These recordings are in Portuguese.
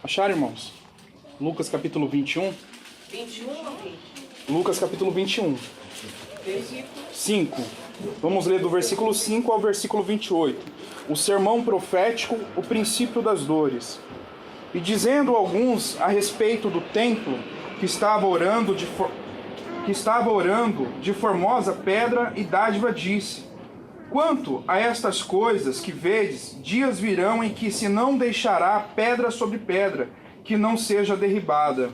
Acharam, irmãos? Lucas capítulo 21. 21 ou 20? Lucas capítulo 21. Versículo 5. Vamos ler do versículo 5 ao versículo 28. O sermão profético, o princípio das dores. E dizendo alguns a respeito do templo que estava orando de formosa pedra e dádiva, disse: quanto a estas coisas que vedes, dias virão em que se não deixará pedra sobre pedra, que não seja derribada.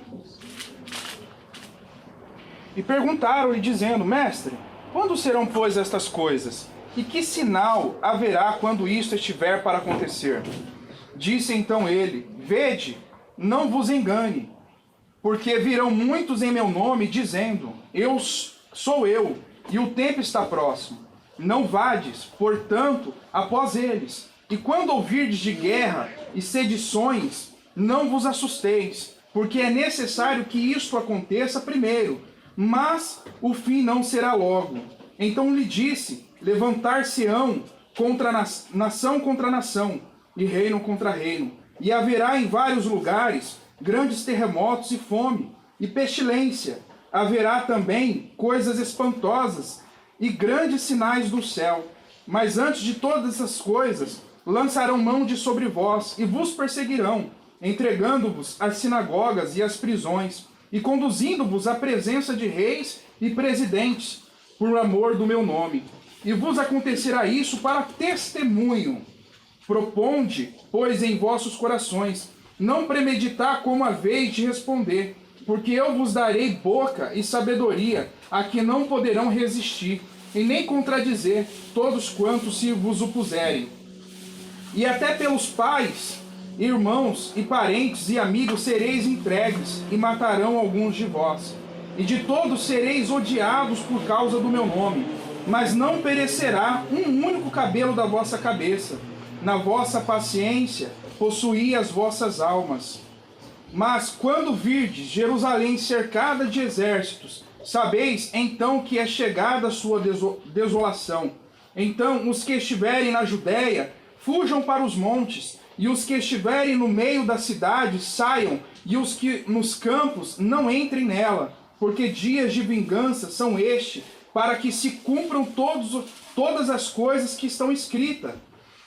E perguntaram-lhe, dizendo: mestre, quando serão, pois, estas coisas? E que sinal haverá quando isto estiver para acontecer? Disse então ele: vede, não vos engane, porque virão muitos em meu nome, dizendo: sou eu, e o tempo está próximo. Não vades, portanto, após eles. E quando ouvirdes de guerra e sedições, não vos assusteis, porque é necessário que isto aconteça primeiro, mas o fim não será logo. Então lhe disse: levantar-se-ão nação contra nação, e reino contra reino, e haverá em vários lugares grandes terremotos e fome, e pestilência. Haverá também coisas espantosas e grandes sinais do céu. Mas antes de todas essas coisas, lançarão mão de sobre vós, e vos perseguirão, entregando-vos às sinagogas e às prisões, e conduzindo-vos à presença de reis e presidentes, por amor do meu nome. E vos acontecerá isso para testemunho. Proponde, pois, em vossos corações, não premeditar como haveis de responder, porque eu vos darei boca e sabedoria, a que não poderão resistir, e nem contradizer todos quantos se vos opuserem. E até pelos pais, irmãos e parentes e amigos sereis entregues, e matarão alguns de vós. E de todos sereis odiados por causa do meu nome, mas não perecerá um único cabelo da vossa cabeça. Na vossa paciência possuí as vossas almas. Mas quando virdes Jerusalém cercada de exércitos, sabeis então que é chegada a sua desolação. Então os que estiverem na Judéia fujam para os montes, e os que estiverem no meio da cidade saiam, e os que nos campos não entrem nela, porque dias de vingança são este, para que se cumpram todas as coisas que estão escritas.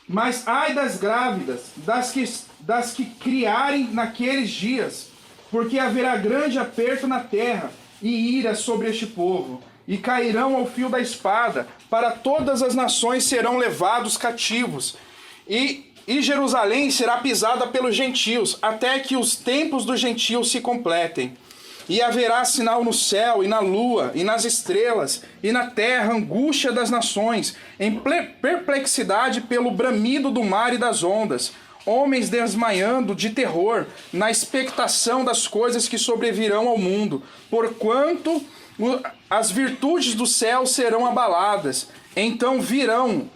Mas ai das grávidas, das que criarem naqueles dias, porque haverá grande aperto na terra e ira sobre este povo, e cairão ao fio da espada, para todas as nações serão levados cativos, e Jerusalém será pisada pelos gentios, até que os tempos dos gentios se completem. E haverá sinal no céu, e na lua, e nas estrelas, e na terra angústia das nações, em perplexidade pelo bramido do mar e das ondas, homens desmaiando de terror, na expectação das coisas que sobrevirão ao mundo, porquanto as virtudes do céu serão abaladas. Então verão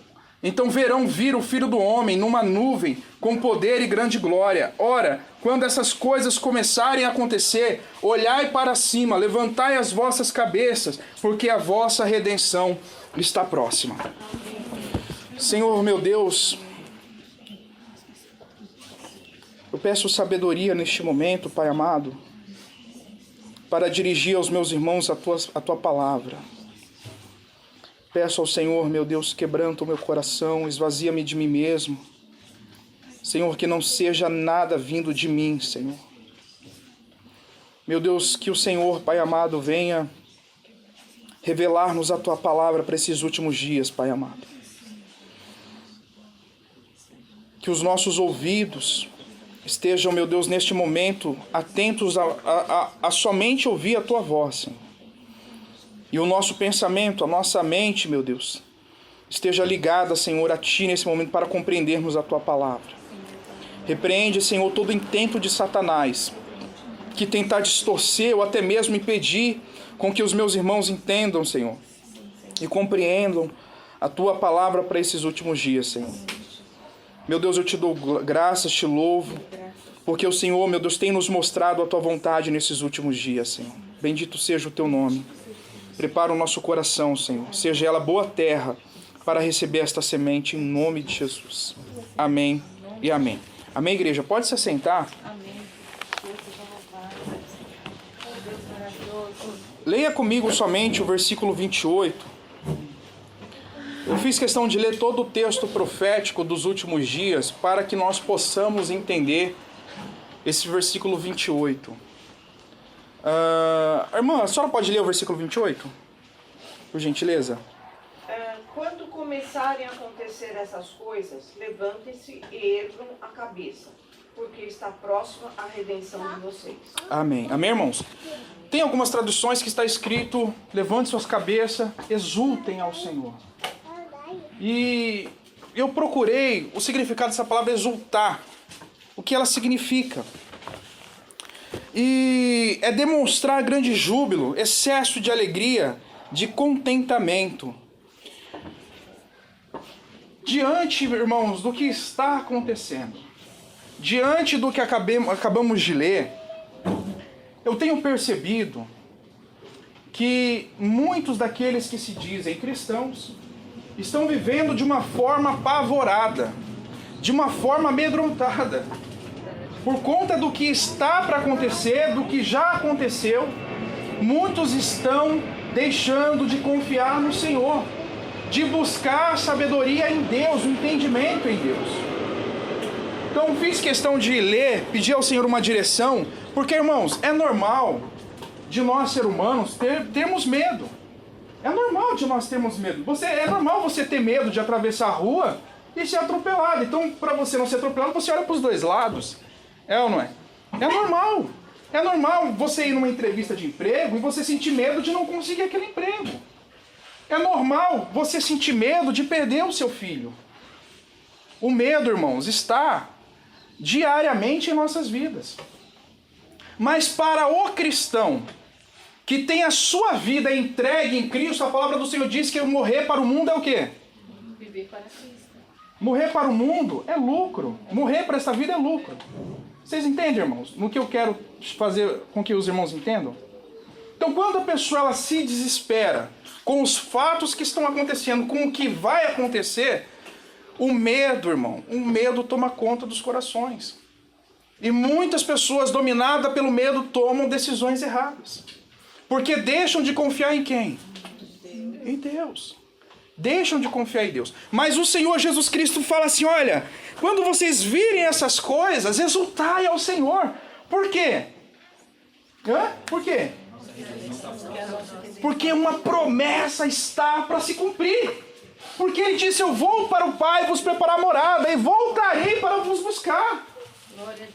vir o Filho do Homem numa nuvem, com poder e grande glória. Ora, quando essas coisas começarem a acontecer, olhai para cima, levantai as vossas cabeças, porque a vossa redenção está próxima. Senhor, meu Deus, eu peço sabedoria neste momento, Pai amado, para dirigir aos meus irmãos a tua palavra. Peço ao Senhor, meu Deus, quebranta o meu coração, esvazia-me de mim mesmo. Senhor, que não seja nada vindo de mim, Senhor. Meu Deus, que o Senhor, Pai amado, venha revelar-nos a Tua palavra para esses últimos dias, Pai amado. Que os nossos ouvidos estejam, meu Deus, neste momento, atentos a somente ouvir a Tua voz, Senhor. E o nosso pensamento, a nossa mente, meu Deus, esteja ligada, Senhor, a Ti nesse momento para compreendermos a Tua palavra. Repreende, Senhor, todo intento de Satanás que tentar distorcer ou até mesmo impedir com que os meus irmãos entendam, Senhor, e compreendam a Tua palavra para esses últimos dias, Senhor. Meu Deus, eu Te dou graças, Te louvo, porque o Senhor, meu Deus, tem nos mostrado a Tua vontade nesses últimos dias, Senhor. Bendito seja o Teu nome. Prepara o nosso coração, Senhor. Seja ela boa terra para receber esta semente em nome de Jesus. Amém e amém. Amém, igreja? Pode se assentar? Amém. Leia comigo somente o versículo 28. Eu fiz questão de ler todo o texto profético dos últimos dias para que nós possamos entender esse versículo 28. Irmã, a senhora pode ler o versículo 28? Por gentileza. Quando começarem a acontecer essas coisas, levantem-se e ergam a cabeça, porque está próxima a redenção de vocês. Amém. Amém, irmãos? Tem algumas traduções que está escrito: levante suas cabeças, exultem ao Senhor. E eu procurei o significado dessa palavra exultar, o que ela significa. E é demonstrar grande júbilo, excesso de alegria, de contentamento. Diante, irmãos, do que está acontecendo, diante do que acabamos de ler, eu tenho percebido que muitos daqueles que se dizem cristãos estão vivendo de uma forma apavorada, de uma forma amedrontada, por conta do que está para acontecer, do que já aconteceu. Muitos estão deixando de confiar no Senhor, de buscar sabedoria em Deus, o entendimento em Deus. Então fiz questão de ler, pedir ao Senhor uma direção, porque, irmãos, é normal de nós, seres humanos, termos medo. É normal de nós termos medo. É normal você ter medo de atravessar a rua e ser atropelado. Então, para você não ser atropelado, você olha para os dois lados. É ou não é? É normal. É normal você ir numa entrevista de emprego e você sentir medo de não conseguir aquele emprego. É normal você sentir medo de perder o seu filho. O medo, irmãos, está diariamente em nossas vidas. Mas para o cristão que tem a sua vida entregue em Cristo, a palavra do Senhor diz que morrer para o mundo é o quê? Viver para Cristo. Morrer para o mundo é lucro. Morrer para essa vida é lucro. Vocês entendem, irmãos? No que eu quero fazer com que os irmãos entendam? Então, quando a pessoa ela se desespera com os fatos que estão acontecendo, com o que vai acontecer, o medo, irmão, o medo toma conta dos corações. E muitas pessoas, dominadas pelo medo, tomam decisões erradas. Porque deixam de confiar em quem? Em Deus. Deixam de confiar em Deus. Mas o Senhor Jesus Cristo fala assim, olha, quando vocês virem essas coisas, exultai ao Senhor. Por quê? Por quê? Porque uma promessa está para se cumprir. Porque ele disse, eu vou para o Pai vos preparar morada e voltarei para vos buscar.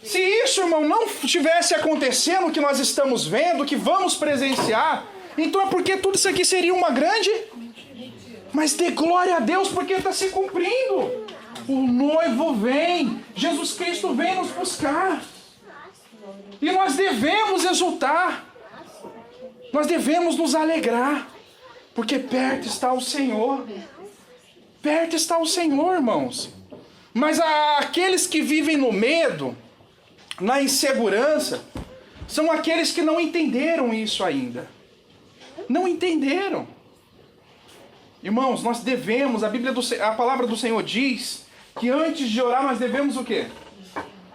Se isso, irmão, não estivesse acontecendo, o que nós estamos vendo, que vamos presenciar, então é porque tudo isso aqui seria uma grande... Mas dê glória a Deus porque está se cumprindo. O noivo vem, Jesus Cristo vem nos buscar. E nós devemos exultar. Nós devemos nos alegrar. Porque perto está o Senhor. Perto está o Senhor, irmãos. Mas aqueles que vivem no medo, na insegurança, são aqueles que não entenderam isso ainda. Não entenderam. Irmãos, nós devemos, a palavra do Senhor diz que antes de orar nós devemos o quê?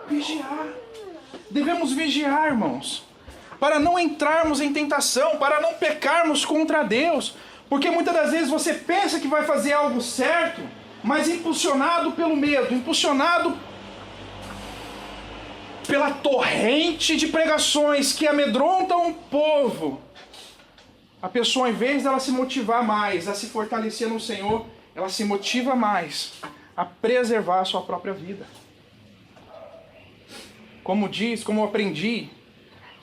Vigiar. Devemos vigiar, irmãos. Para não entrarmos em tentação, para não pecarmos contra Deus. Porque muitas das vezes você pensa que vai fazer algo certo, mas impulsionado pelo medo, impulsionado pela torrente de pregações que amedrontam o povo, a pessoa, ao invés dela se motivar mais a se fortalecer no Senhor, ela se motiva mais a preservar a sua própria vida. Como eu aprendi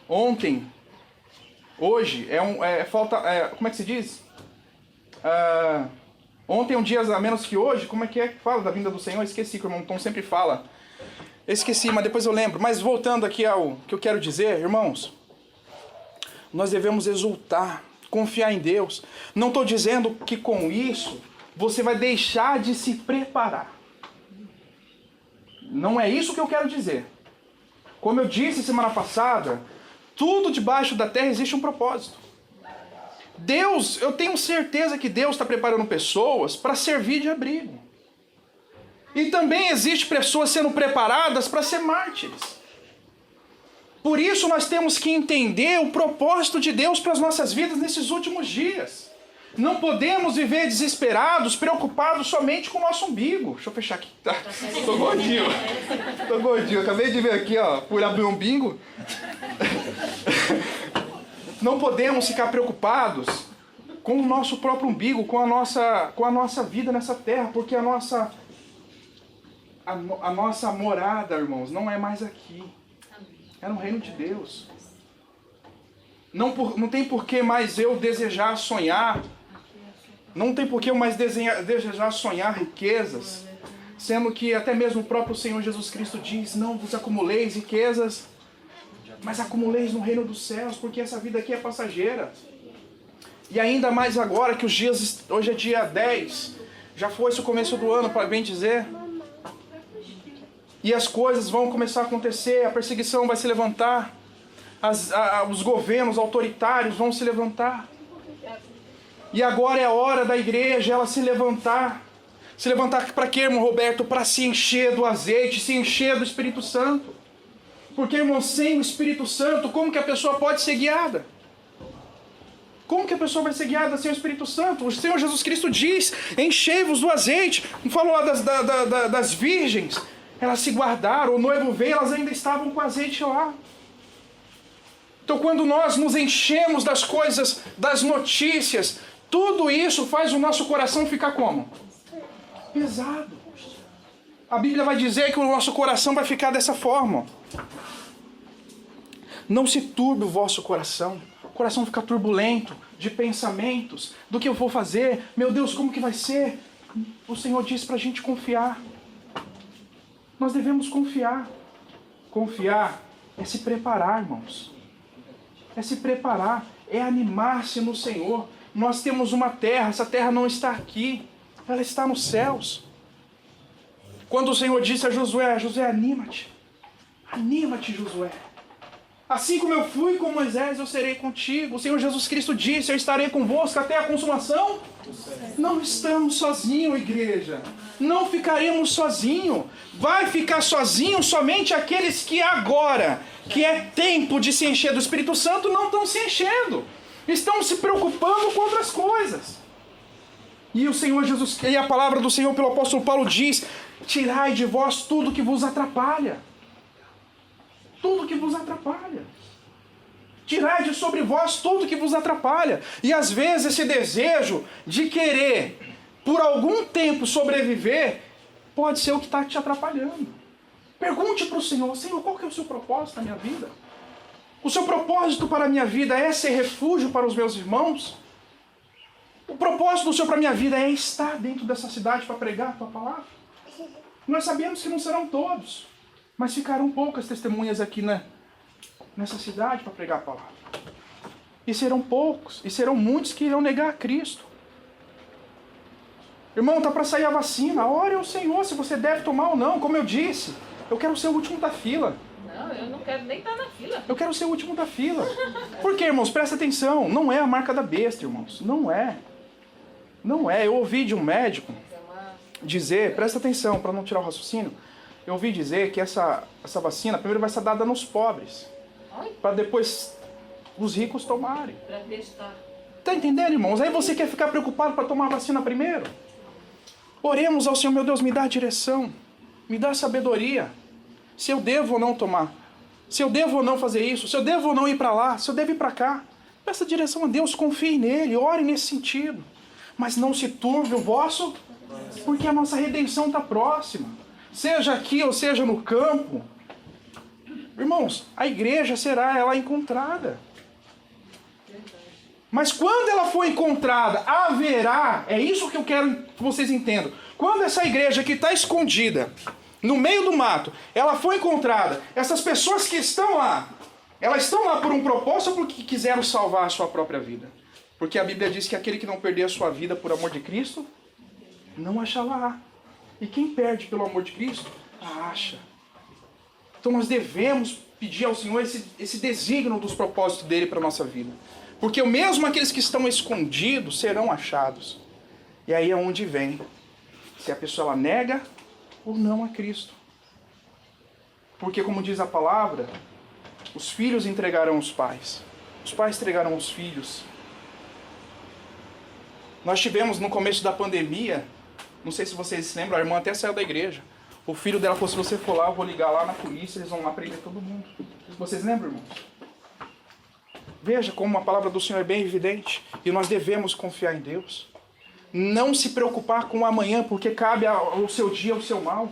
ontem, hoje, como é que se diz? Ontem é um dia a menos que hoje, como é que fala da vinda do Senhor? Esqueci, que o irmão Tom sempre fala. Esqueci, mas depois eu lembro. Mas voltando aqui ao que eu quero dizer, irmãos, nós devemos exultar, confiar em Deus. Não estou dizendo que com isso você vai deixar de se preparar. Não é isso que eu quero dizer. Como eu disse semana passada, tudo debaixo da terra existe um propósito. Deus, eu tenho certeza que Deus está preparando pessoas para servir de abrigo. E também existe pessoas sendo preparadas para ser mártires. Por isso nós temos que entender o propósito de Deus para as nossas vidas nesses últimos dias. Não podemos viver desesperados, preocupados somente com o nosso umbigo. Deixa eu fechar aqui. Tá. Tô gordinho. Tô gordinho. Acabei de ver aqui, ó, por abrir um umbigo. Não podemos ficar preocupados com o nosso próprio umbigo, com a nossa vida nessa terra, porque a nossa morada, irmãos, não é mais aqui. É no reino de Deus. Não tem por que mais eu desejar sonhar. Não tem por que eu mais desejar sonhar riquezas. Sendo que até mesmo o próprio Senhor Jesus Cristo diz: não vos acumuleis riquezas, mas acumuleis no reino dos céus, porque essa vida aqui é passageira. E ainda mais agora que os dias, hoje é dia 10, já foi esse o começo do ano, para bem dizer. E as coisas vão começar a acontecer, a perseguição vai se levantar, os governos autoritários vão se levantar. E agora é a hora da igreja ela se levantar. Se levantar para quê, irmão Roberto? Para se encher do azeite, se encher do Espírito Santo. Porque, irmão, sem o Espírito Santo, como que a pessoa pode ser guiada? Como que a pessoa vai ser guiada sem o Espírito Santo? O Senhor Jesus Cristo diz: enchei-vos do azeite. Não falou lá das virgens. Elas se guardaram, o noivo veio, elas ainda estavam com azeite lá. Então, quando nós nos enchemos das coisas, das notícias, tudo isso faz o nosso coração ficar como? Pesado. A Bíblia vai dizer que o nosso coração vai ficar dessa forma. Não se turbe o vosso coração. O coração fica turbulento de pensamentos, do que eu vou fazer. Meu Deus, como que vai ser? O Senhor diz para a gente confiar. Nós devemos confiar. Confiar é se preparar, irmãos. É se preparar, é animar-se no Senhor. Nós temos uma terra, essa terra não está aqui, ela está nos céus. Quando o Senhor disse a Josué: Josué, anima-te. Anima-te, Josué. Assim como eu fui com Moisés, eu serei contigo. O Senhor Jesus Cristo disse: eu estarei convosco até a consumação. Não estamos sozinhos, igreja. Não ficaremos sozinhos. Vai ficar sozinho somente aqueles que agora, que é tempo de se encher do Espírito Santo, não estão se enchendo. Estão se preocupando com outras coisas. E o Senhor Jesus, e a palavra do Senhor pelo apóstolo Paulo diz: tirai de vós tudo que vos atrapalha. Tudo que vos atrapalha. Tirai de sobre vós tudo que vos atrapalha. E às vezes esse desejo de querer, por algum tempo, sobreviver, pode ser o que está te atrapalhando. Pergunte para o Senhor: Senhor, qual que é o seu propósito na minha vida? O seu propósito para a minha vida é ser refúgio para os meus irmãos? O propósito do Senhor para a minha vida é estar dentro dessa cidade para pregar a tua palavra? Nós sabemos que não serão todos, mas ficarão poucas testemunhas aqui nessa cidade para pregar a palavra. E serão poucos, e serão muitos que irão negar a Cristo. Irmão, está para sair a vacina. Ore ao Senhor se você deve tomar ou não. Como eu disse, eu quero ser o último da fila. Não, eu não quero nem estar na fila. Eu quero ser o último da fila. Por quê, irmãos? Presta atenção. Não é a marca da besta, irmãos. Não é. Não é. Eu ouvi de um médico dizer, presta atenção para não tirar o raciocínio, eu ouvi dizer que essa vacina primeiro vai ser dada nos pobres, para depois os ricos tomarem. Para testar. Está entendendo, irmãos? Aí você quer ficar preocupado para tomar a vacina primeiro? Oremos ao Senhor: meu Deus, me dá a direção, me dá a sabedoria, se eu devo ou não tomar, se eu devo ou não fazer isso, se eu devo ou não ir para lá, se eu devo ir para cá. Peça direção a Deus, confie nele, ore nesse sentido. Mas não se turve o vosso, porque a nossa redenção está próxima. Seja aqui ou seja no campo. Irmãos, a igreja será ela encontrada. Mas quando ela for encontrada, haverá, é isso que eu quero que vocês entendam. Quando essa igreja que está escondida, no meio do mato, ela for encontrada, essas pessoas que estão lá, elas estão lá por um propósito ou porque quiseram salvar a sua própria vida? Porque a Bíblia diz que aquele que não perder a sua vida por amor de Cristo, não achará. E quem perde pelo amor de Cristo, a acha. Então nós devemos pedir ao Senhor esse desígnio dos propósitos dele para a nossa vida. Porque mesmo aqueles que estão escondidos serão achados. E aí é onde vem se a pessoa ela nega ou não a Cristo. Porque como diz a palavra, Os filhos entregarão os pais entregarão os filhos. Nós tivemos no começo da pandemia, não sei se vocês se lembram, a irmã até saiu da igreja. O filho dela falou, se você for lá, eu vou ligar lá na polícia, eles vão lá prender todo mundo. Vocês lembram, irmãos? Veja como a palavra do Senhor é bem evidente. E nós devemos confiar em Deus. Não se preocupar com o amanhã, porque cabe ao seu dia, ao seu mal.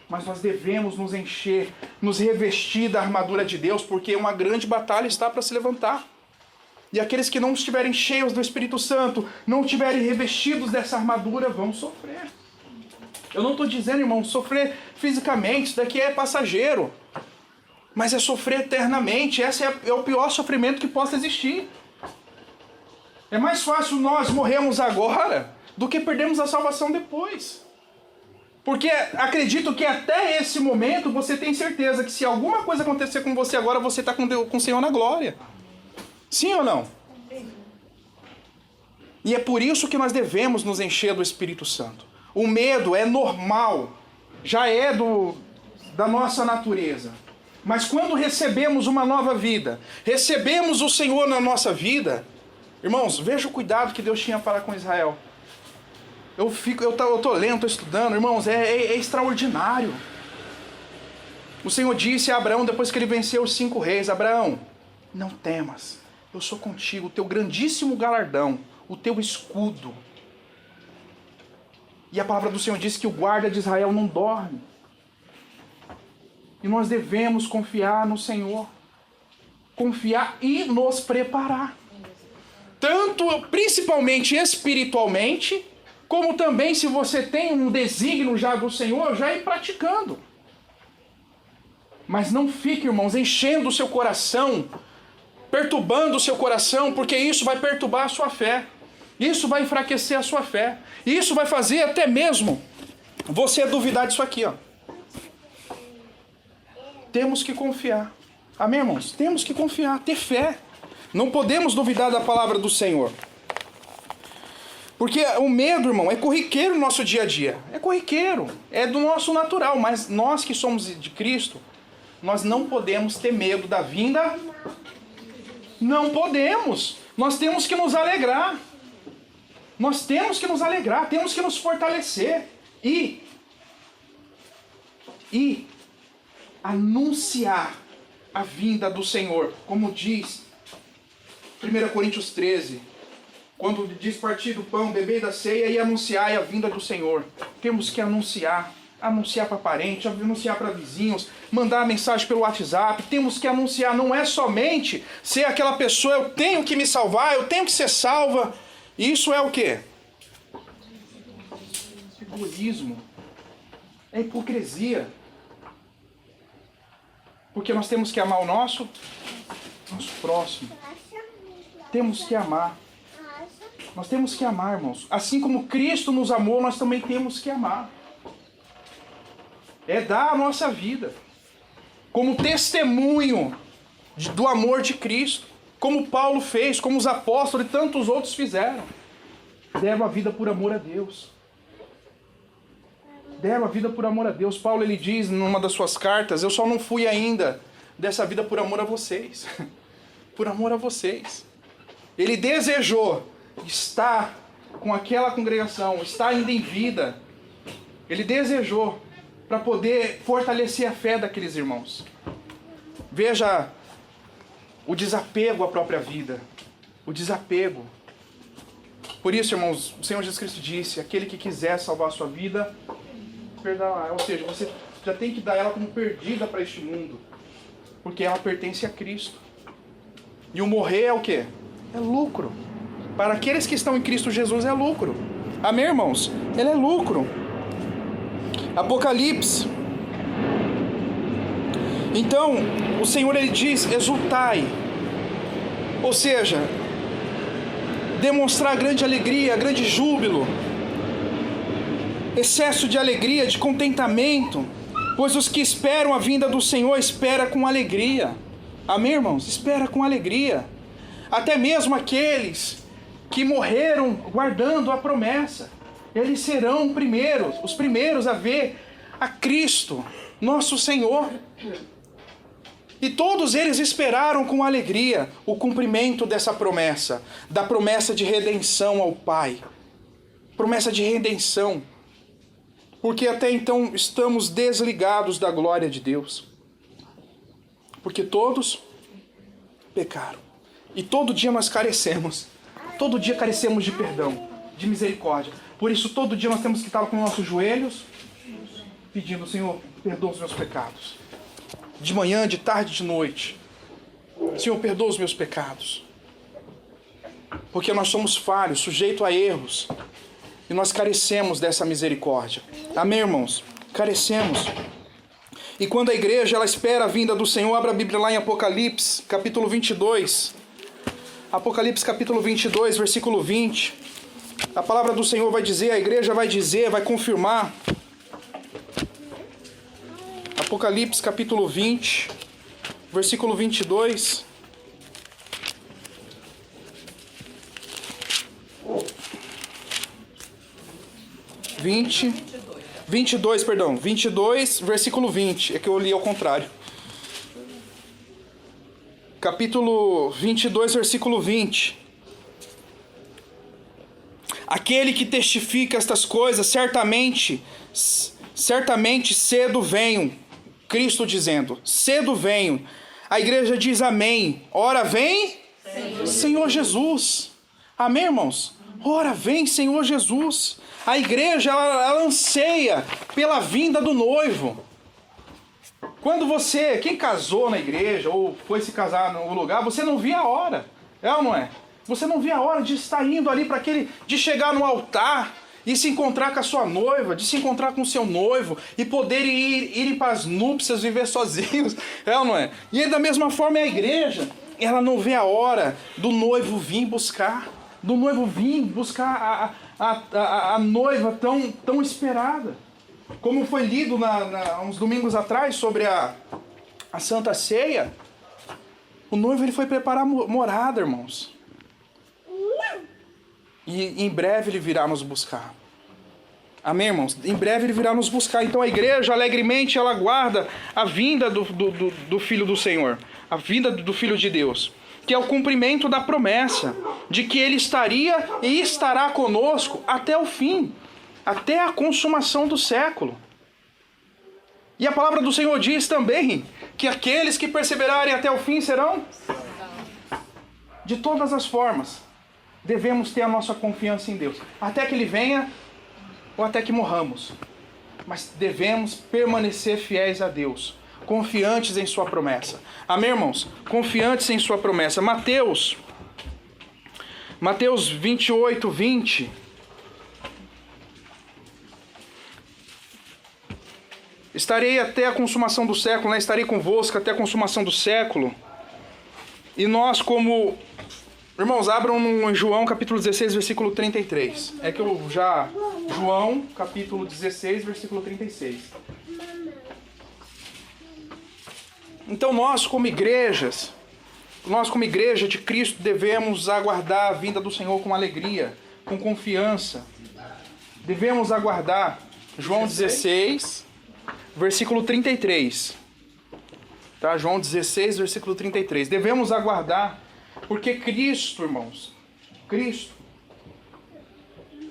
Mas nós devemos nos encher, nos revestir da armadura de Deus, porque uma grande batalha está para se levantar. E aqueles que não estiverem cheios do Espírito Santo, não estiverem revestidos dessa armadura, vão sofrer. Eu não estou dizendo, irmão, sofrer fisicamente, isso daqui é passageiro. Mas é sofrer eternamente. Esse é o pior sofrimento que possa existir. É mais fácil nós morrermos agora do que perdermos a salvação depois. Porque acredito que até esse momento você tem certeza que se alguma coisa acontecer com você agora, você está com o Senhor na glória. Sim ou não? E é por isso que nós devemos nos encher do Espírito Santo. O medo é normal, já é da nossa natureza. Mas quando recebemos uma nova vida, recebemos o Senhor na nossa vida, irmãos, veja o cuidado que Deus tinha para com Israel. Eu tô lendo, estou estudando, irmãos, é extraordinário. O Senhor disse a Abraão, depois que ele venceu os 5 reis, Abraão, não temas, eu sou contigo, o teu grandíssimo galardão, o teu escudo. E a palavra do Senhor diz que o guarda de Israel não dorme. E nós devemos confiar no Senhor. Confiar e nos preparar. Principalmente espiritualmente, como também se você tem um desígnio já do Senhor, já ir praticando. Mas não fique, irmãos, enchendo o seu coração, perturbando o seu coração, porque isso vai perturbar a sua fé. Isso vai enfraquecer a sua fé. Isso vai fazer até mesmo você duvidar disso aqui, ó. Temos que confiar. Amém, irmãos? Temos que confiar, ter fé. Não podemos duvidar da palavra do Senhor. Porque o medo, irmão, é corriqueiro no nosso dia a dia. É corriqueiro. É do nosso natural. Mas nós que somos de Cristo, nós não podemos ter medo da vinda. Não podemos. Nós temos que nos alegrar. Nós temos que nos alegrar, temos que nos fortalecer e anunciar a vinda do Senhor, como diz 1 Coríntios 13, quando diz partir do pão, beber da ceia e anunciar a vinda do Senhor. Temos que anunciar para parente, anunciar para vizinhos, mandar mensagem pelo WhatsApp, temos que anunciar, não é somente ser aquela pessoa, eu tenho que me salvar, eu tenho que ser salva. Isso é o quê? Egoísmo. É hipocrisia. Porque nós temos que amar o nosso próximo. Temos que amar. Nós temos que amar, irmãos. Assim como Cristo nos amou, nós também temos que amar. É dar a nossa vida como testemunho do amor de Cristo. Como Paulo fez, como os apóstolos e tantos outros fizeram. Deram a vida por amor a Deus. Deram a vida por amor a Deus. Paulo, ele diz numa das suas cartas, eu só não fui ainda dessa vida por amor a vocês. Por amor a vocês. Ele desejou estar com aquela congregação, estar ainda em vida. Ele desejou para poder fortalecer a fé daqueles irmãos. Veja o desapego à própria vida. O desapego. Por isso, irmãos, o Senhor Jesus Cristo disse, aquele que quiser salvar a sua vida, perderá. Ou seja, você já tem que dar ela como perdida para este mundo. Porque ela pertence a Cristo. E o morrer é o quê? É lucro. Para aqueles que estão em Cristo Jesus é lucro. Amém, irmãos? Ele é lucro. Apocalipse. Então, o Senhor, ele diz, exultai. Ou seja, demonstrar grande alegria, grande júbilo, excesso de alegria, de contentamento, pois os que esperam a vinda do Senhor esperam com alegria. Amém, irmãos? Espera com alegria. Até mesmo aqueles que morreram guardando a promessa, eles serão os primeiros a ver a Cristo, nosso Senhor. E todos eles esperaram com alegria o cumprimento dessa promessa, da promessa de redenção ao Pai. Promessa de redenção. Porque até então estamos desligados da glória de Deus. Porque todos pecaram. E todo dia nós carecemos. Todo dia carecemos de perdão, de misericórdia. Por isso todo dia nós temos que estar com nossos joelhos pedindo: Senhor, perdoa os meus pecados. De manhã, de tarde, de noite. Senhor, perdoa os meus pecados. Porque nós somos falhos, sujeitos a erros. E nós carecemos dessa misericórdia. Amém, irmãos? Carecemos. E quando a igreja ela espera a vinda do Senhor, abra a Bíblia lá em Apocalipse, capítulo 22. Apocalipse, capítulo 22, versículo 20. A palavra do Senhor vai dizer, a igreja vai dizer, vai confirmar. Apocalipse, capítulo 20, versículo 22. Vinte, 22, perdão, 22, versículo 20, é que eu li ao contrário. Capítulo 22, versículo 20. Aquele que testifica estas coisas, certamente cedo venho. Cristo dizendo, cedo venho. A igreja diz amém. Ora vem, Senhor Jesus. Amém, irmãos? Ora vem, Senhor Jesus. A igreja, ela anseia pela vinda do noivo. Quando você, quem casou na igreja ou foi se casar no lugar, você não via a hora. É ou não é? Você não via a hora de estar indo ali para de chegar no altar e se encontrar com a sua noiva, de se encontrar com o seu noivo e poderem irem para as núpcias, viver sozinhos. É ou não é? E da mesma forma a igreja, ela não vê a hora do noivo vir buscar. Do noivo vir buscar a noiva tão esperada. Como foi lido uns domingos atrás sobre a Santa Ceia, o noivo ele foi preparar morada, irmãos. E em breve ele virá nos buscar. Amém, irmãos? Em breve ele virá nos buscar. Então a igreja alegremente ela aguarda a vinda do Filho do Senhor. A vinda do Filho de Deus. Que é o cumprimento da promessa de que ele estaria e estará conosco até o fim. Até a consumação do século. E a palavra do Senhor diz também que aqueles que perseverarem até o fim serão? De todas as formas, devemos ter a nossa confiança em Deus. Até que Ele venha ou até que morramos. Mas devemos permanecer fiéis a Deus. Confiantes em sua promessa. Amém, irmãos? Confiantes em sua promessa. Mateus 28, 20... Estarei até a consumação do século, né? Estarei convosco até a consumação do século. E nós como... Irmãos, abram em João capítulo 16, versículo 33. É que eu já... João capítulo 16, versículo 36. Então nós como igreja de Cristo, devemos aguardar a vinda do Senhor com alegria, com confiança. Devemos aguardar. João 16... Versículo 33. Tá? João 16, versículo 33. Devemos aguardar, porque Cristo, irmãos, Cristo,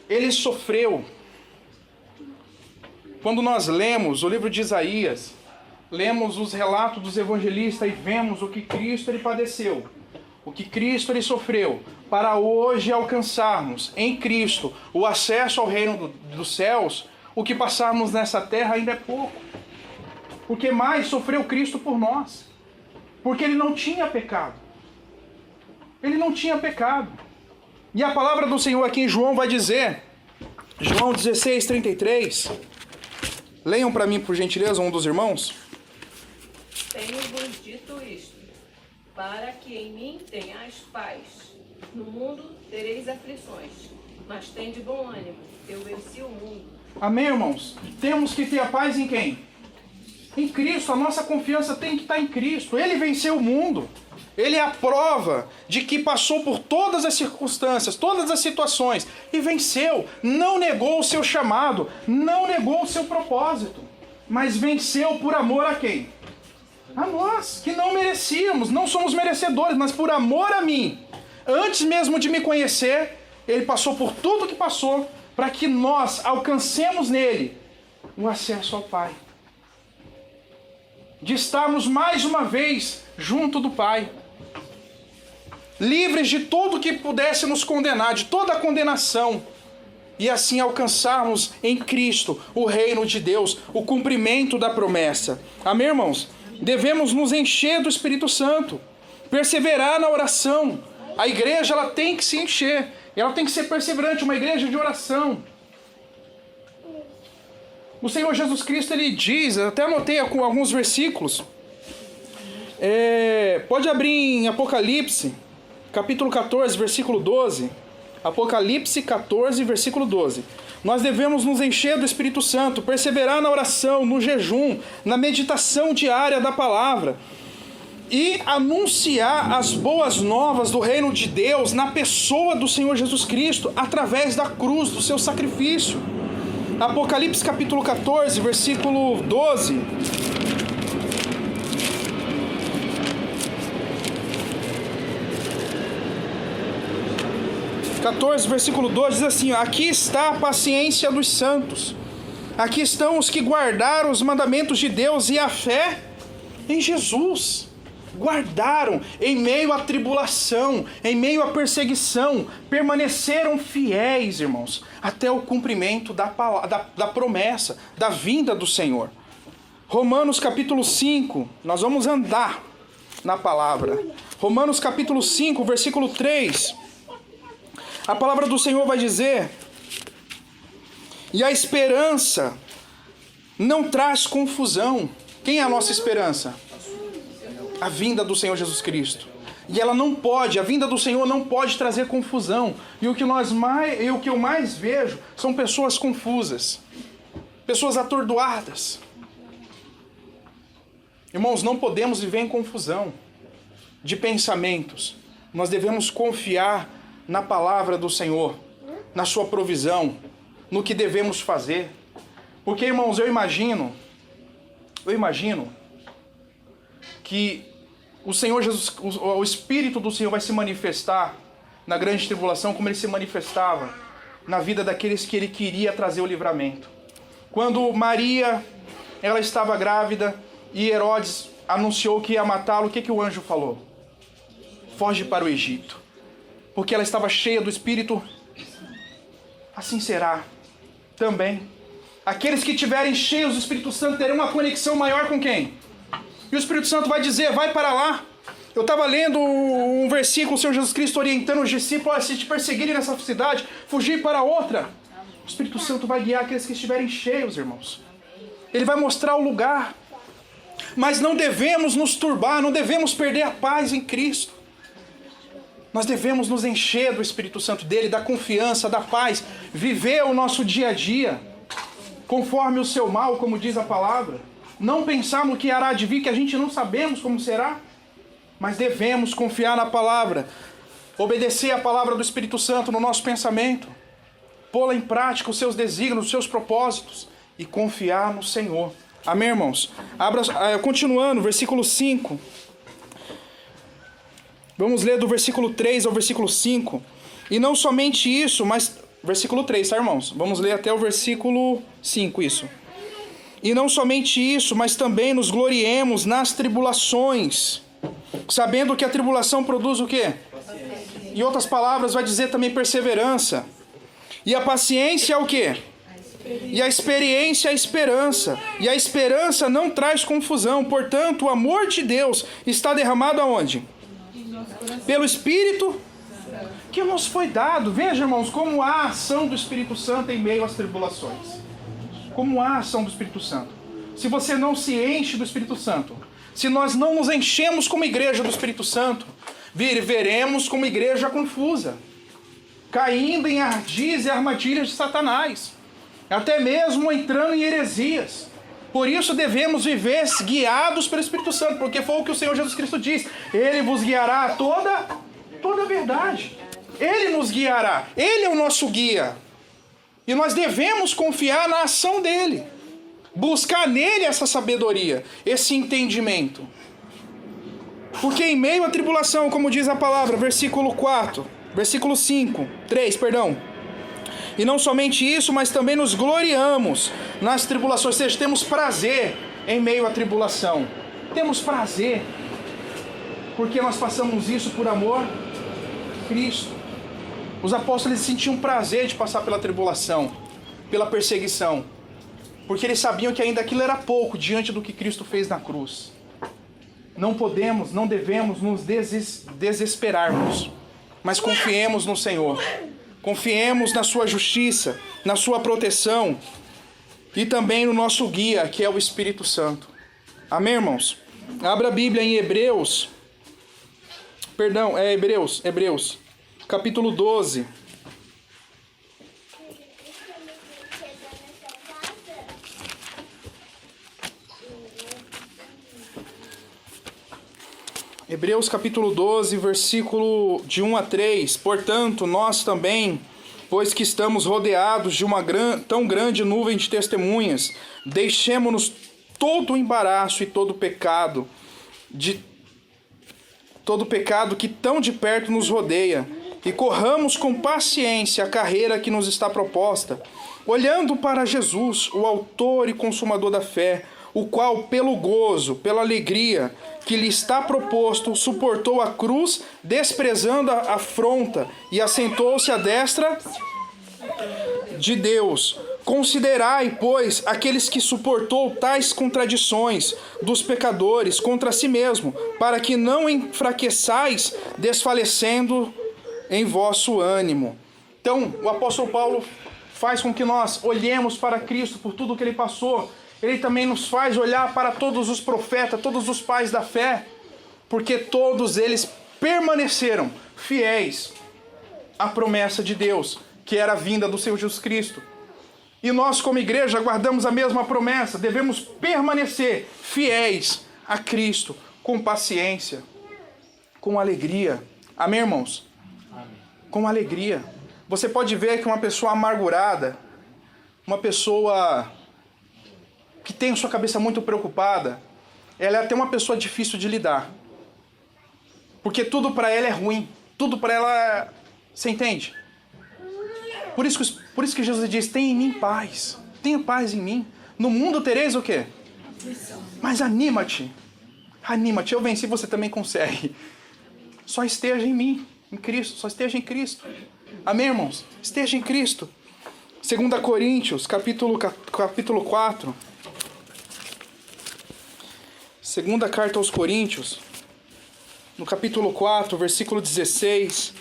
Ele sofreu. Quando nós lemos o livro de Isaías, lemos os relatos dos evangelistas e vemos o que Cristo Ele padeceu, o que Cristo Ele sofreu, para hoje alcançarmos em Cristo o acesso ao reino dos céus. O que passarmos nessa terra ainda é pouco. Porque mais sofreu Cristo por nós. Porque Ele não tinha pecado. Ele não tinha pecado. E a palavra do Senhor aqui em João vai dizer, João 16, 33. Leiam para mim, por gentileza, um dos irmãos. Tenho-vos dito isto, para que em mim tenhais paz. No mundo tereis aflições, mas tende bom ânimo. Eu venci o mundo. Amém, irmãos? Temos que ter a paz em quem? Em Cristo. A nossa confiança tem que estar em Cristo. Ele venceu o mundo. Ele é a prova de que passou por todas as circunstâncias, todas as situações e venceu. Não negou o seu chamado, não negou o seu propósito, mas venceu por amor a quem? A nós, que não merecíamos, não somos merecedores, mas por amor a mim, antes mesmo de me conhecer, ele passou por tudo que passou, para que nós alcancemos nele o acesso ao Pai. De estarmos mais uma vez junto do Pai. Livres de tudo que pudesse nos condenar, de toda a condenação. E assim alcançarmos em Cristo o reino de Deus, o cumprimento da promessa. Amém, irmãos? Devemos nos encher do Espírito Santo, perseverar na oração. A igreja ela tem que se encher, ela tem que ser perseverante, uma igreja de oração. O Senhor Jesus Cristo ele diz, até anotei alguns versículos, pode abrir em Apocalipse, capítulo 14, versículo 12. Apocalipse 14, versículo 12. Nós devemos nos encher do Espírito Santo, perseverar na oração, no jejum, na meditação diária da palavra e anunciar as boas novas do reino de Deus na pessoa do Senhor Jesus Cristo, através da cruz, do seu sacrifício. Apocalipse capítulo 14, versículo 12. Versículo 12 diz assim: aqui está a paciência dos santos, aqui estão os que guardaram os mandamentos de Deus e a fé em Jesus. Guardaram em meio à tribulação, em meio à perseguição, permaneceram fiéis, irmãos, até o cumprimento da promessa, da vinda do Senhor. Romanos capítulo 5, nós vamos andar na palavra. Romanos capítulo 5, versículo 3. A palavra do Senhor vai dizer: e a esperança não traz confusão. Quem é a nossa esperança? A vinda do Senhor Jesus Cristo. E ela não pode, a vinda do Senhor não pode trazer confusão. E o que eu mais vejo são pessoas confusas, pessoas atordoadas. Irmãos, não podemos viver em confusão de pensamentos. Nós devemos confiar na palavra do Senhor, na sua provisão, no que devemos fazer. Porque, irmãos, eu imagino que o Senhor Jesus, o Espírito do Senhor vai se manifestar na grande tribulação como ele se manifestava na vida daqueles que ele queria trazer o livramento. Quando Maria, ela estava grávida e Herodes anunciou que ia matá-lo, o que o anjo falou? Foge para o Egito. Porque ela estava cheia do Espírito, assim será também. Aqueles que estiverem cheios do Espírito Santo terão uma conexão maior com quem? E o Espírito Santo vai dizer, vai para lá. Eu estava lendo um versículo, o Senhor Jesus Cristo orientando os discípulos, se te perseguirem nessa cidade, fugir para outra. O Espírito Santo vai guiar aqueles que estiverem cheios, irmãos. Ele vai mostrar o lugar. Mas não devemos nos turbar, não devemos perder a paz em Cristo. Nós devemos nos encher do Espírito Santo dele, da confiança, da paz, viver o nosso dia a dia, conforme o seu mal, como diz a palavra. Não pensar no que hará de vir, que a gente não sabemos como será, mas devemos confiar na palavra, obedecer a palavra do Espírito Santo no nosso pensamento, pô-la em prática, os seus desígnios, os seus propósitos, e confiar no Senhor. Amém, irmãos? Continuando, versículo 5. Vamos ler do versículo 3 ao versículo 5. E não somente isso, mas... Versículo 3, tá, irmãos? Vamos ler até o versículo 5, isso. E não somente isso, mas também nos gloriemos nas tribulações, sabendo que a tribulação produz o quê? Paciência. Em outras palavras, vai dizer também perseverança. E a paciência é o quê? E a experiência é a esperança. E a esperança não traz confusão. Portanto, o amor de Deus está derramado aonde? Pelo Espírito que nos foi dado. Veja, irmãos, como há a ação do Espírito Santo em meio às tribulações. Como há a ação do Espírito Santo. Se você não se enche do Espírito Santo, se nós não nos enchemos como igreja do Espírito Santo, veremos como igreja confusa, caindo em ardis e armadilhas de Satanás, até mesmo entrando em heresias. Por isso devemos viver guiados pelo Espírito Santo, porque foi o que o Senhor Jesus Cristo diz: Ele vos guiará a toda a verdade. Ele nos guiará, Ele é o nosso guia. E nós devemos confiar na ação dEle. Buscar nele essa sabedoria, esse entendimento. Porque em meio à tribulação, como diz a palavra, versículo 3, e não somente isso, mas também nos gloriamos nas tribulações, ou seja, temos prazer em meio à tribulação. Temos prazer, porque nós passamos isso por amor a Cristo. Os apóstolos sentiam prazer de passar pela tribulação, pela perseguição, porque eles sabiam que ainda aquilo era pouco diante do que Cristo fez na cruz. Não podemos, não devemos nos desesperarmos, mas confiemos no Senhor. Confiemos na sua justiça, na sua proteção e também no nosso guia, que é o Espírito Santo. Amém, irmãos? Abra a Bíblia em Hebreus, capítulo 12. Hebreus capítulo 12, versículo de 1 a 3. Portanto, nós também, pois que estamos rodeados de uma tão grande nuvem de testemunhas, deixemo-nos todo o embaraço e todo o pecado que tão de perto nos rodeia, e corramos com paciência a carreira que nos está proposta, olhando para Jesus, o autor e consumador da fé, o qual, pelo gozo, pela alegria que lhe está proposto, suportou a cruz, desprezando a afronta, e assentou-se à destra de Deus. Considerai, pois, aqueles que suportou tais contradições dos pecadores contra si mesmo, para que não enfraqueçais, desfalecendo em vosso ânimo. Então, o apóstolo Paulo faz com que nós olhemos para Cristo por tudo que ele passou. Ele também nos faz olhar para todos os profetas, todos os pais da fé, porque todos eles permaneceram fiéis à promessa de Deus, que era a vinda do Senhor Jesus Cristo. E nós, como igreja, guardamos a mesma promessa. Devemos permanecer fiéis a Cristo, com paciência, com alegria. Amém, irmãos? Amém. Com alegria. Você pode ver que uma pessoa amargurada, uma pessoa que tem a sua cabeça muito preocupada, ela é até uma pessoa difícil de lidar. Porque tudo para ela é ruim. Tudo para ela... Você entende? Por isso que Jesus diz, tenha em mim paz. Tenha paz em mim. No mundo tereis o quê? Mas anima-te. Anima-te. Eu venci, você também consegue. Só esteja em mim, em Cristo. Só esteja em Cristo. Amém, irmãos? Esteja em Cristo. 2 Coríntios, capítulo 4. Segunda carta aos Coríntios, no capítulo 4, versículo 16,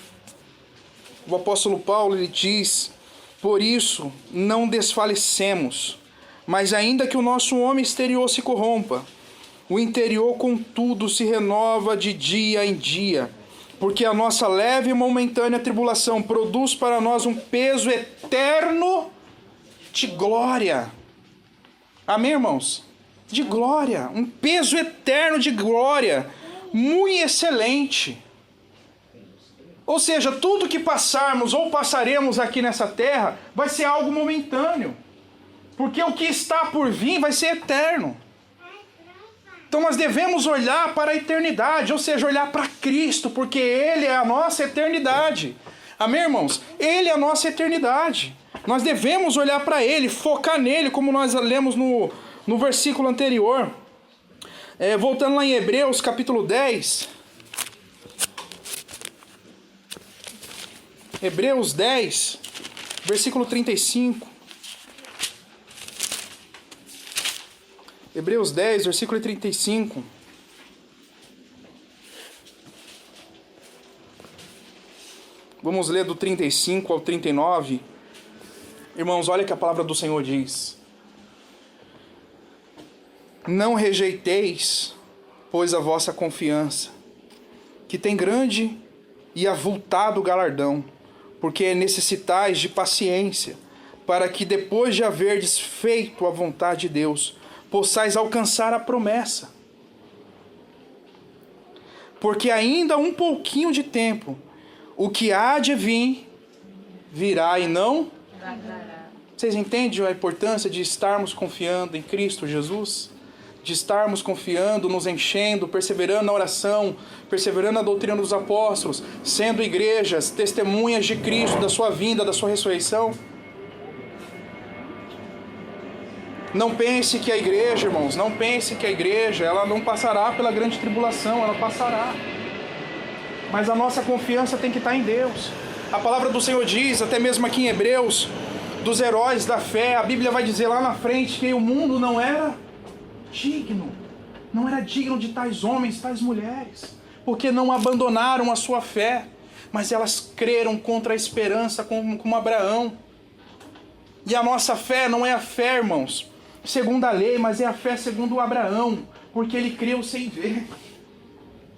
o apóstolo Paulo ele diz, por isso não desfalecemos, mas ainda que o nosso homem exterior se corrompa, o interior contudo se renova de dia em dia, porque a nossa leve e momentânea tribulação produz para nós um peso eterno de glória. Amém, irmãos? De glória, um peso eterno de glória, muito excelente. Ou seja, tudo que passarmos ou passaremos aqui nessa terra vai ser algo momentâneo, porque o que está por vir vai ser eterno. Então nós devemos olhar para a eternidade, ou seja, olhar para Cristo, porque Ele é a nossa eternidade. Amém, irmãos? Ele é a nossa eternidade. Nós devemos olhar para Ele, focar nele, como nós lemos no versículo anterior. Voltando lá em Hebreus, capítulo 10. Hebreus 10, versículo 35. Hebreus 10, versículo 35. Vamos ler do 35 ao 39. Irmãos, olha que a palavra do Senhor diz. Não rejeiteis, pois, a vossa confiança, que tem grande e avultado galardão, porque necessitais de paciência, para que depois de haverdes feito a vontade de Deus, possais alcançar a promessa. Porque ainda um pouquinho de tempo, o que há de vir, virá e não Vocês entendem a importância de estarmos confiando em Cristo Jesus? De estarmos confiando, nos enchendo, perseverando na oração, perseverando na doutrina dos apóstolos, sendo igrejas, testemunhas de Cristo, da sua vinda, da sua ressurreição? Não pense que a igreja, irmãos, não pense que a igreja, ela não passará pela grande tribulação, ela passará. Mas a nossa confiança tem que estar em Deus. A palavra do Senhor diz, até mesmo aqui em Hebreus, dos heróis da fé, a Bíblia vai dizer lá na frente que o mundo não era digno de tais homens, tais mulheres, porque não abandonaram a sua fé, mas elas creram contra a esperança como Abraão. E a nossa fé não é a fé, irmãos, segundo a lei, mas é a fé segundo Abraão, porque ele creu sem ver.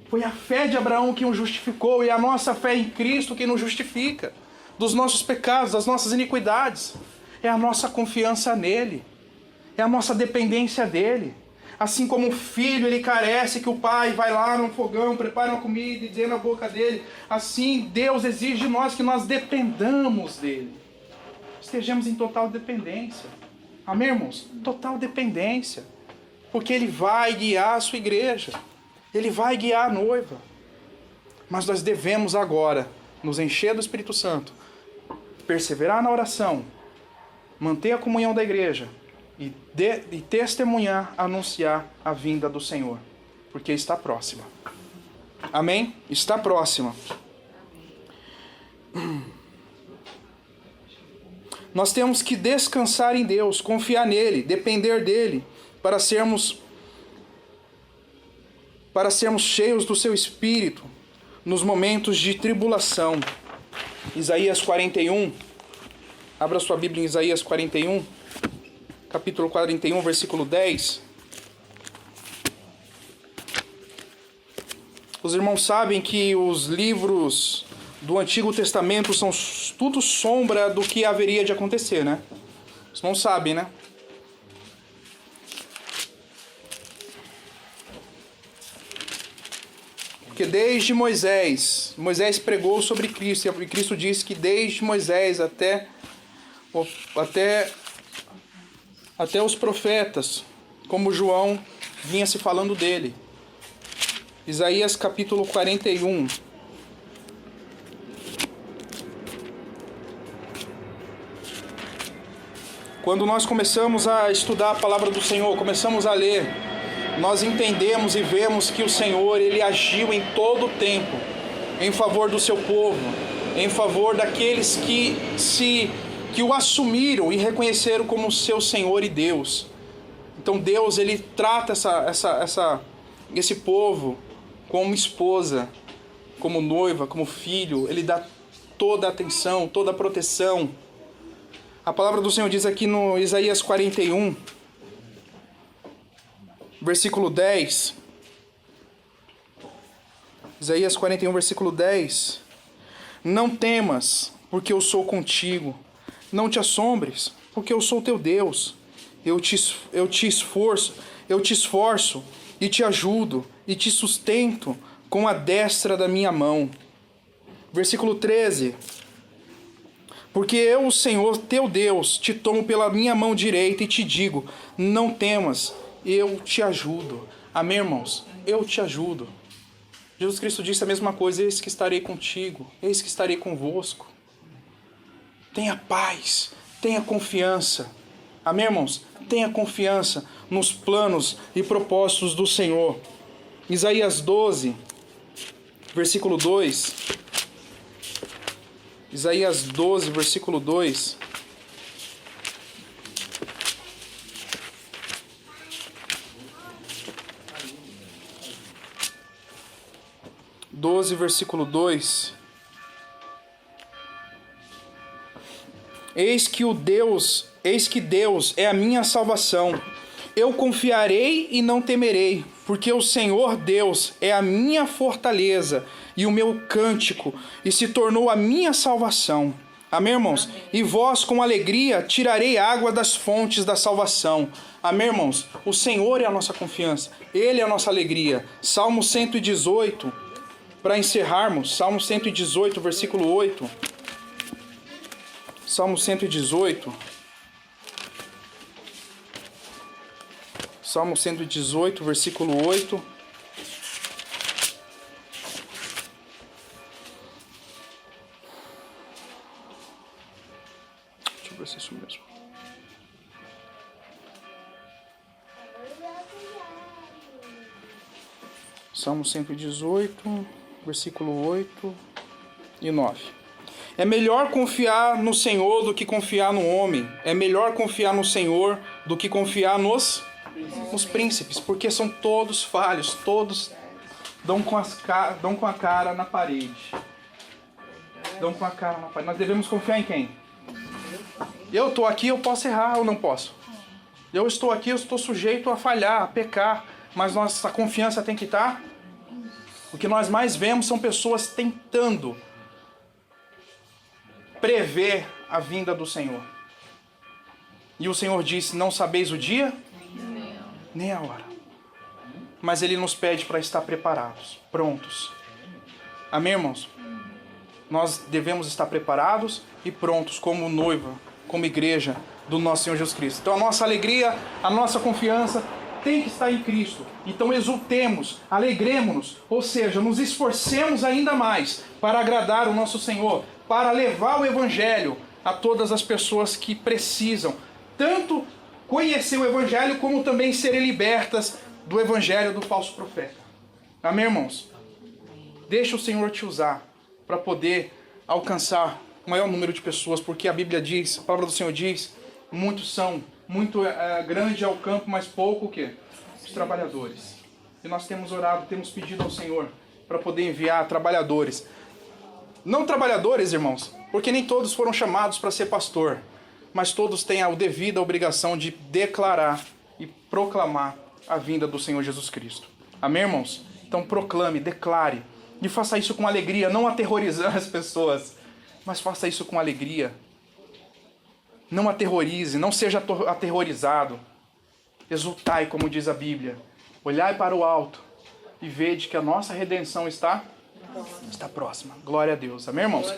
Foi a fé de Abraão que o justificou, e a nossa fé em Cristo que nos justifica dos nossos pecados, das nossas iniquidades. É a nossa confiança nele, é a nossa dependência dele. Assim como o filho, ele carece que o pai vai lá no fogão, prepara uma comida e dê na boca dele, assim Deus exige de nós que nós dependamos dele. Estejamos em total dependência. Amém, irmãos? Total dependência. Porque ele vai guiar a sua igreja. Ele vai guiar a noiva. Mas nós devemos agora nos encher do Espírito Santo, perseverar na oração, manter a comunhão da igreja e testemunhar, anunciar a vinda do Senhor, porque está próxima. Amém? Está próxima. Nós temos que descansar em Deus, confiar nele, depender dele, para sermos cheios do seu Espírito nos momentos de tribulação. Isaías 41, abra sua Bíblia em Isaías 41, capítulo 41, versículo 10. Os irmãos sabem que os livros do Antigo Testamento são tudo sombra do que haveria de acontecer, né? Os irmãos sabem, né? Porque desde Moisés pregou sobre Cristo, e Cristo disse que desde Moisés até os profetas, como João, vinha se falando dele. Isaías capítulo 41. Quando nós começamos a estudar a palavra do Senhor, começamos a ler, nós entendemos e vemos que o Senhor, ele agiu em todo o tempo em favor do seu povo, em favor daqueles que o assumiram e reconheceram como seu Senhor e Deus. Então Deus, ele trata esse povo como esposa, como noiva, como filho. Ele dá toda a atenção, toda a proteção. A palavra do Senhor diz aqui no Isaías 41, versículo 10. Isaías 41, versículo 10. Não temas, porque eu sou contigo. Não te assombres, porque eu sou teu Deus. Eu te esforço e te ajudo e te sustento com a destra da minha mão. Versículo 13. Porque eu, o Senhor, teu Deus, te tomo pela minha mão direita e te digo, não temas, eu te ajudo. Amém, irmãos? Eu te ajudo. Jesus Cristo disse a mesma coisa, eis que estarei contigo, eis que estarei convosco. Tenha paz, tenha confiança. Amém, irmãos? Tenha confiança nos planos e propósitos do Senhor. Isaías 12, versículo 2. Isaías 12, versículo 2. Versículo 2. Eis que Deus é a minha salvação. Eu confiarei e não temerei, porque o Senhor Deus é a minha fortaleza e o meu cântico, e se tornou a minha salvação. Amém, irmãos? Amém. E vós com alegria tirarei água das fontes da salvação. Amém, irmãos? O Senhor é a nossa confiança, Ele é a nossa alegria. Salmo 118, para encerrarmos, Salmo 118, versículo 8. Salmo 118, Salmo 118, versículo 8. Deixa eu ver se é isso mesmo. Salmo 118, versículo 8 e 9. É melhor confiar no Senhor do que confiar no homem. É melhor confiar no Senhor do que confiar nos príncipes, porque são todos falhos, todos dão com a cara na parede. Dão com a cara na parede. Nós devemos confiar em quem? Eu estou aqui, eu posso errar ou não posso? Eu estou aqui, eu estou sujeito a falhar, a pecar, mas nossa confiança tem que estar. O que nós mais vemos são pessoas tentando prever a vinda do Senhor. E o Senhor disse: não sabeis o dia? Nem a hora. Mas Ele nos pede para estar preparados, prontos. Amém, irmãos? Nós devemos estar preparados e prontos como noiva, como igreja do nosso Senhor Jesus Cristo. Então a nossa alegria, a nossa confiança tem que estar em Cristo. Então exultemos, alegremos-nos, ou seja, nos esforcemos ainda mais para agradar o nosso Senhor, para levar o Evangelho a todas as pessoas que precisam, tanto conhecer o Evangelho, como também serem libertas do Evangelho do falso profeta. Amém, irmãos? Deixa o Senhor te usar para poder alcançar o maior número de pessoas, porque a Bíblia diz, a palavra do Senhor diz, muito grande é o campo, mas pouco o quê? Os trabalhadores. E nós temos orado, temos pedido ao Senhor para poder enviar trabalhadores. Não trabalhadores, irmãos, porque nem todos foram chamados para ser pastor, mas todos têm a devida obrigação de declarar e proclamar a vinda do Senhor Jesus Cristo. Amém, irmãos? Então proclame, declare, e faça isso com alegria, não aterrorizando as pessoas, mas faça isso com alegria. Não aterrorize, não seja aterrorizado. Exultai, como diz a Bíblia. Olhai para o alto e vede que a nossa redenção está próxima. Glória a Deus. Amém, irmãos?